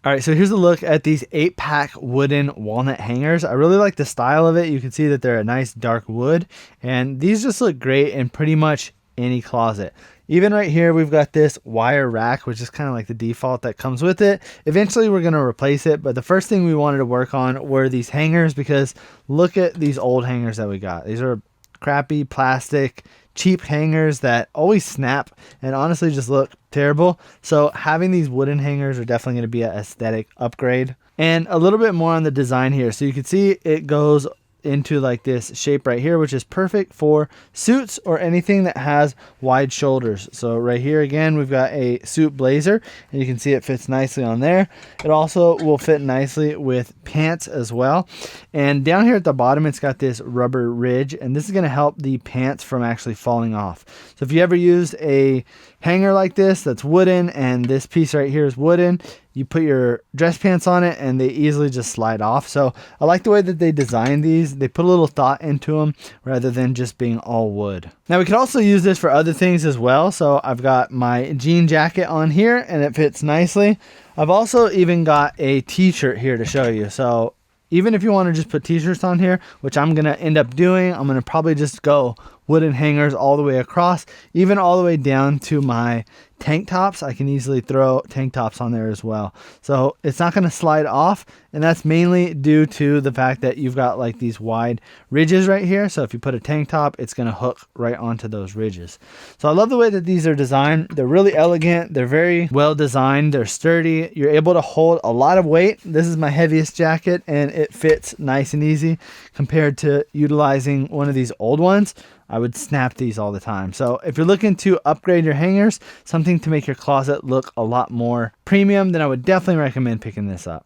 All right, so here's a look at these 8-pack wooden walnut hangers. I really like the style of it. You can see that they're a nice dark wood, and these just look great in pretty much any closet. Even right here, we've got this wire rack, which is kind of like the default that comes with it. Eventually, we're going to replace it, but the first thing we wanted to work on were these hangers, because look at these old hangers that we got. These are crappy plastic cheap hangers that always snap and honestly just look terrible. So having these wooden hangers are definitely going to be an aesthetic upgrade. And a little bit more on the design here. So you can see it goes into like this shape right here, which is perfect for suits or anything that has wide shoulders. So right here again, we've got a suit blazer, and you can see it fits nicely on there. It also will fit nicely with pants as well. And down here at the bottom, it's got this rubber ridge, and this is going to help the pants from actually falling off. So if you ever used a hanger like this that's wooden, and this piece right here is wooden, you put your dress pants on it and they easily just slide off. So I like the way that they designed these. They put a little thought into them rather than just being all wood. Now we could also use this for other things as well. So I've got my jean jacket on here and it fits nicely. I've also even got a t-shirt here to show you. So even if you want to just put t-shirts on here, which I'm going to end up doing, I'm going to probably just go wooden hangers all the way across, even all the way down to my tank tops. I can easily throw tank tops on there as well. So it's not going to slide off. And that's mainly due to the fact that you've got like these wide ridges right here. So if you put a tank top, it's going to hook right onto those ridges. So I love the way that these are designed. They're really elegant. They're very well designed. They're sturdy. You're able to hold a lot of weight. This is my heaviest jacket and it fits nice and easy compared to utilizing one of these old ones. I would snap these all the time. So if you're looking to upgrade your hangers, something to make your closet look a lot more premium, then I would definitely recommend picking this up.